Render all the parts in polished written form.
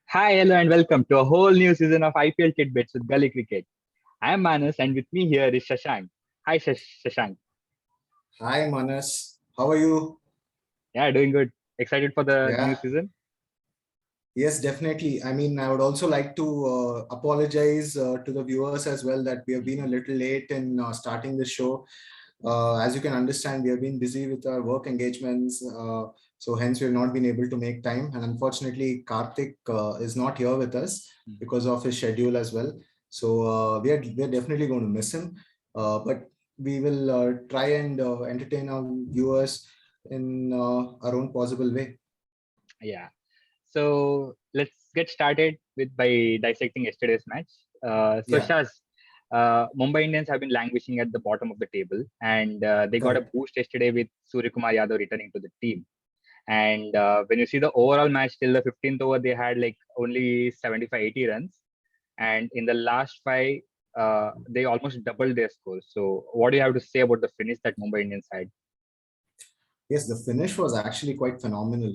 Hi, hello, and welcome to a whole new season of IPL Titbits with Gully Cricket. I am Manas, and with me here is Shashank. Hi, Shashank. Hi Manas, how are you? Yeah, doing good. Excited for the new Yeah, season? yes, definitely. I mean, I would also like to apologize to the viewers as well that we have been a little late in starting the show. As you can understand, we have been busy with our work engagements, so hence we have not been able to make time. And unfortunately, Karthik is not here with us Mhm. because of his schedule as well. So we are definitely going to miss him, but we will try and entertain our viewers in our own possible way. Yeah. So let's get started with by dissecting yesterday's match. Yeah, Mumbai Indians have been languishing at the bottom of the table, and they got a correct. boost yesterday with Surya Kumar Yadav returning to the team. And when you see the overall match till the 15th over, they had like only 75, 80 runs. And in the last five, they almost doubled their score. So, what do you have to say about the finish that Mumbai Indians had? Yes, the finish was actually quite phenomenal.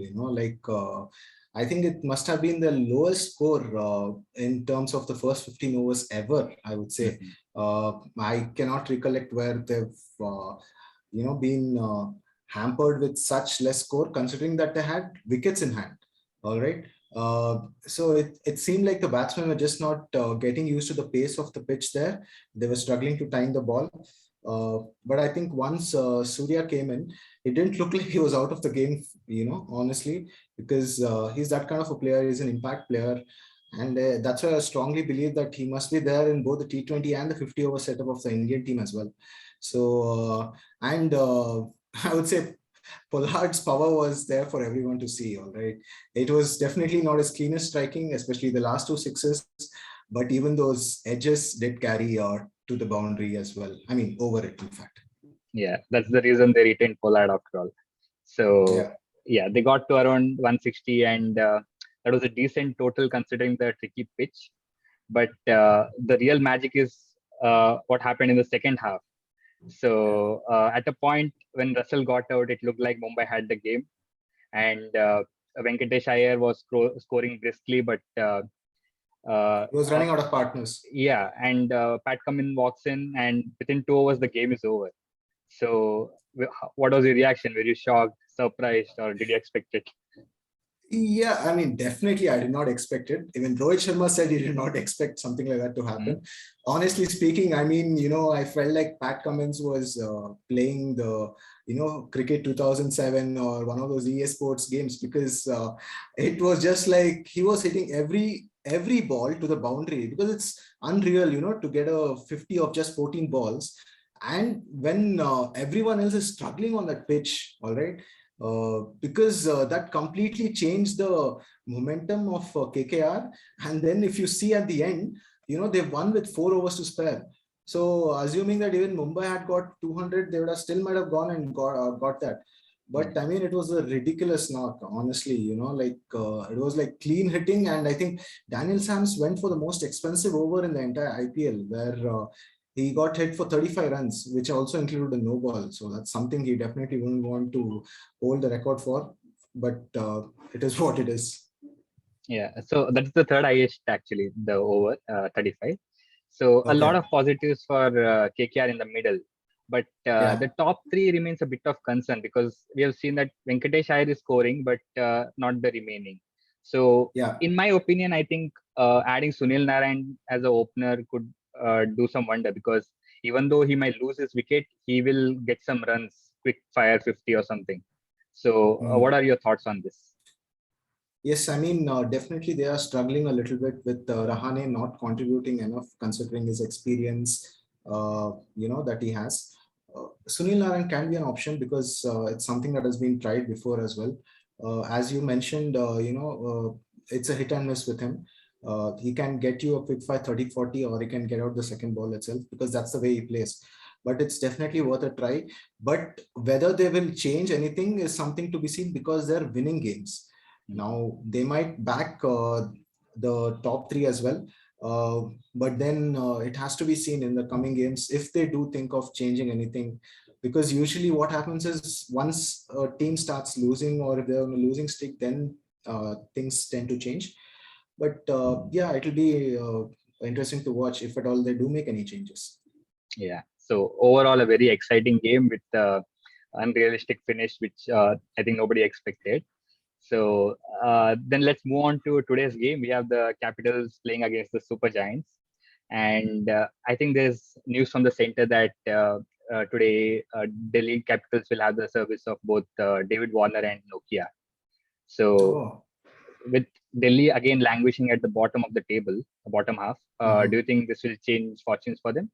I think it must have been the lowest score in terms of the first 15 overs ever, I would say. Mhm. I cannot recollect where they've, been hampered with such less score, considering that they had wickets in hand. All right. So it seemed like the batsmen were just not getting used to the pace of the pitch there. They were struggling to time the ball. But I think once Surya came in, it didn't look like he was out of the game, honestly, because he's that kind of a player. He's an impact player. And that's why I strongly believe that he must be there in both the T20 and the 50 over setup of the Indian team as well. And I would say Pollard's power was there for everyone to see. All right. It was definitely not his cleanest striking, especially the last two sixes, but even those edges did carry to the boundary as well. I mean, over it, in fact. Yeah, that's the reason they retained Pollard after all. So, Yeah. yeah, they got to around 160, and that was a decent total considering the tricky pitch. But the real magic is what happened in the second half. So, at a point when Russell got out, it looked like Mumbai had the game, and Venkatesh Iyer was scoring briskly, but uh, He was uh, running out of partners. yeah, and Pat Cummins walks in, and within 2 overs the game is over. So, what was your reaction? Were you shocked, surprised, or did you expect it? Yeah, I mean, definitely, I did not expect it. Even Rohit Sharma said he did not expect something like that to Hmm. happen. Honestly speaking, I mean, I felt like Pat Cummins was playing the, Cricket 2007 or one of those EA Sports games because it was just like he was hitting every ball to the boundary because it's unreal, to get a 50 of just 14 balls. And when everyone else is struggling on that pitch, all right, because that completely changed the momentum of KKR. And then if you see at the end, they've won with 4 overs to spare. So assuming that even Mumbai had got 200, they would have still might have gone and got that. But I mean, it was a ridiculous knock, honestly. It was like clean hitting, and I think Daniel Sams went for the most expensive over in the entire IPL, where he got hit for 35 runs, which also included a no ball. So that's something he definitely wouldn't want to hold the record for. But it is what it is. Yeah, so that's the third highest actually, the over 35. So a lot Okay. of positives for KKR in the middle, but Yeah. the top three remains a bit of concern because we have seen that Venkatesh Iyer is scoring, but not the remaining. So Yeah. in my opinion, I think adding Sunil Narayan as a opener could do some wonder because even though he might lose his wicket, he will get some runs, quick fire 50 or something. So what Hmm. are your thoughts on this? Yes, I mean, definitely they are struggling a little bit with Rahane not contributing enough considering his experience, that he has. Sunil Naran can be an option because it's something that has been tried before as well. As you mentioned, it's a hit and miss with him. He can get you a quick fire 30-40, or he can get out the second ball itself because that's the way he plays. But it's definitely worth a try. But whether they will change anything is something to be seen because they're winning games. Mhm. Now they might back the top three as well, but then it has to be seen in the coming games if they do think of changing anything. Because usually what happens is once a team starts losing or if they're on a losing streak, then things tend to change. But yeah, it'll be interesting to watch if at all they do make any changes. Yeah. So overall, a very exciting game with unrealistic finish, which I think nobody expected. So then let's move on to today's game. We have the Capitals playing against the Super Giants, and I think there's news from the center that today Delhi Capitals will have the service of both David Warner and Nokia. So Oh. with Delhi again languishing at the bottom of the table, the bottom half, do you think this will change fortunes for them?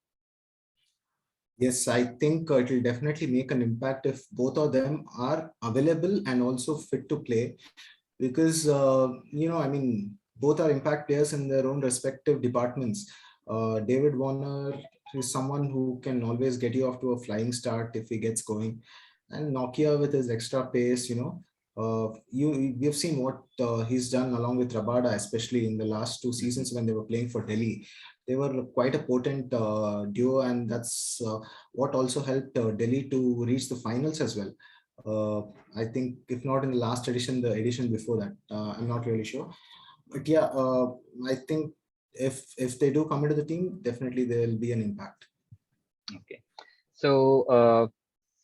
Yes, I think it will definitely make an impact if both of them are available and also fit to play. Because, I mean, both are impact players in their own respective departments. David Warner is someone who can always get you off to a flying start if he gets going. And Nokia with his extra pace, we've seen what he's done along with Rabada, especially in the last two seasons when they were playing for Delhi. They were quite a potent duo, and that's what also helped Delhi to reach the finals as well. I think if not in the last edition, the edition before that, I'm not really sure. But yeah, I think if they do come into the team, definitely there will be an impact. Okay. So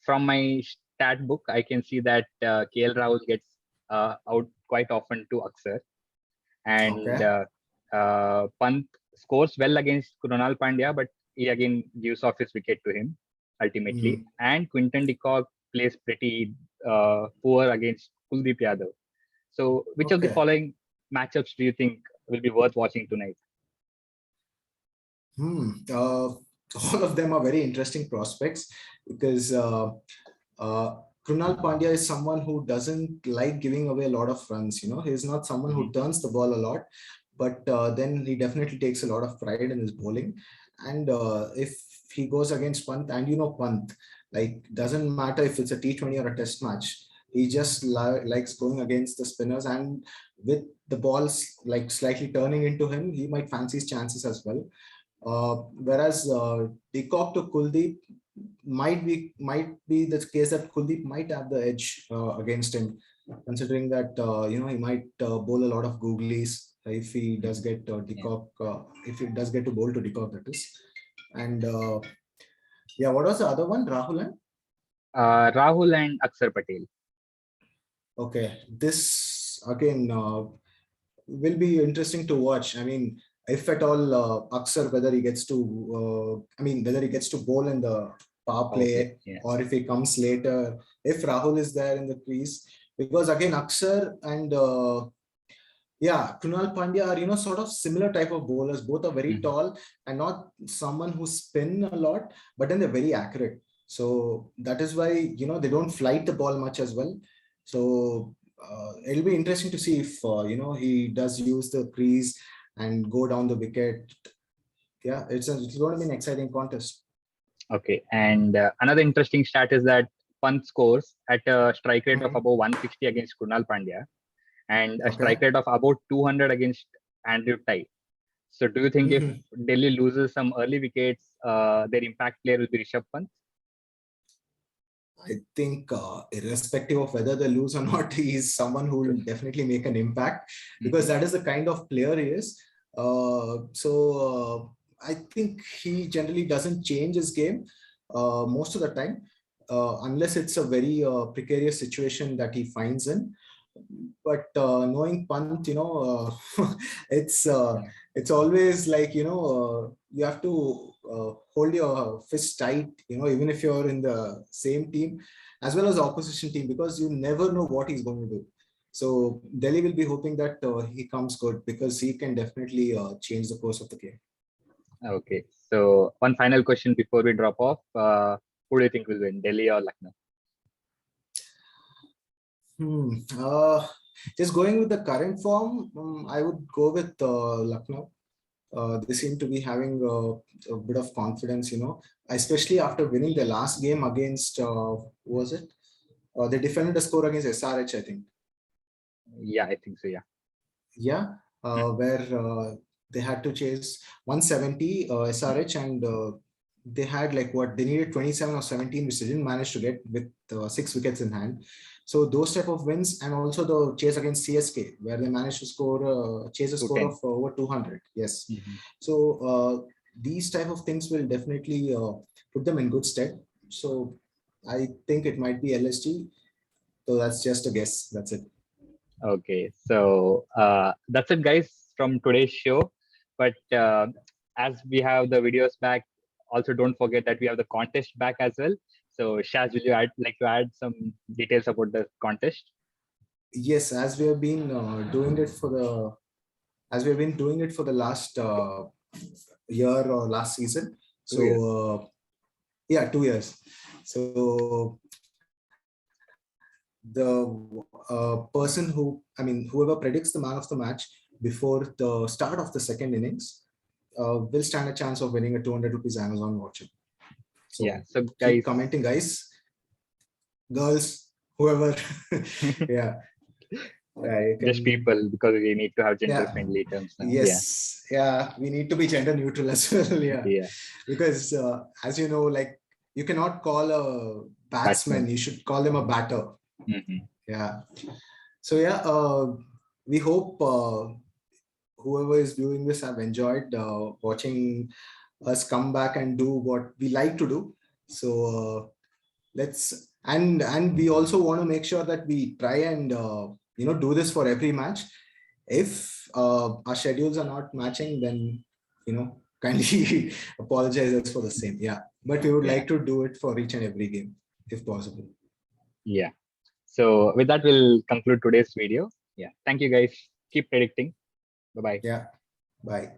from my stat book, I can see that KL Rahul gets out quite often to Aksar, and Okay. Pant scores well against Krunal Pandya, but he again gives off his wicket to him ultimately. And Quinton de Kock plays pretty poor against Kuldeep Yadav. So, which of the Okay. following matchups do you think will be worth watching tonight? All of them are very interesting prospects because Krunal Pandya is someone who doesn't like giving away a lot of runs. He's not someone who turns the ball a lot, but then he definitely takes a lot of pride in his bowling. And if he goes against Pant, and Pant, like doesn't matter if it's a T20 or a test match, he just likes going against the spinners, and with the balls like slightly turning into him, he might fancy his chances as well. Whereas de Kock to Kuldeep might be the case that Kuldeep might have the edge against him, considering that he might bowl a lot of googlies if he does get de Kock, if he does get to bowl to de Kock, that is. And yeah, what was the other one? Rahul and Rahul and Aksar Patel. Okay, this again will be interesting to watch. I mean, if at all Aksar, whether he gets to, whether he gets to bowl in the power play or if he comes later, if Rahul is there in the crease, because again, Aksar and Krunal Pandya are, sort of similar type of bowlers. Both are very tall and not someone who spin a lot, but then they're very accurate. So that is why, they don't flight the ball much as well. So it'll be interesting to see if, he does use the crease and go down the wicket. Yeah, it's going to be an exciting contest. Okay. And another interesting stat is that Pant scores at a strike rate of about 160 against Krunal Pandya and a strike rate of about 200 against Andrew Tye. So do you think if Delhi loses some early wickets, their impact player will be Rishabh Pant? I think irrespective of whether they lose or not, he is someone who will definitely make an impact because that is the kind of player he is. I think he generally doesn't change his game most of the time, unless it's a very precarious situation that he finds in. But knowing Pant, it's always like, you have to hold your fist tight, even if you're in the same team as well as the opposition team, because you never know what he's going to do. So Delhi will be hoping that he comes good because he can definitely change the course of the game. Okay. So one final question before we drop off. Who do you think will win, Delhi or Lucknow? Just going with the current form, I would go with Lucknow. They seem to be having a bit of confidence, especially after winning the last game against, who was it? They defended the score against SRH, I think. Yeah, I think so, yeah. Yeah, where they had to chase 170 SRH and they had they needed 27 or 17, which they didn't manage to get with 6 wickets in hand. So those type of wins, and also the chase against CSK, where they managed to score chase a score of over 200. Yes. So these type of things will definitely put them in good stead. So I think it might be LSG. So that's just a guess. That's it. Okay, so that's it, guys, from today's show. But as we have the videos back, also don't forget that we have the contest back as well. So Shaz, will you like to add some details about the contest? Yes, as we have been doing it for the last year or last season. So yeah, 2 years. So the person whoever predicts the man of the match before the start of the second innings will stand a chance of winning a 200 rupees Amazon voucher. So yeah, so guys, keep commenting, guys, girls, whoever. Yeah. Just people, because we need to have gender friendly terms now. Yes. Yeah, we need to be gender neutral as well. Yeah. Because as you know, like, you cannot call a batsman, you should call them a batter. Yeah. So yeah, we hope whoever is doing this have enjoyed watching us come back and do what we like to do. So and we also want to make sure that we try and do this for every match. If our schedules are not matching, then kindly apologize us for the same. Yeah, but we would like to do it for each and every game if possible. Yeah. So with that, we'll conclude today's video. Yeah. Thank you, guys. Keep predicting. Bye-bye. Yeah. Bye.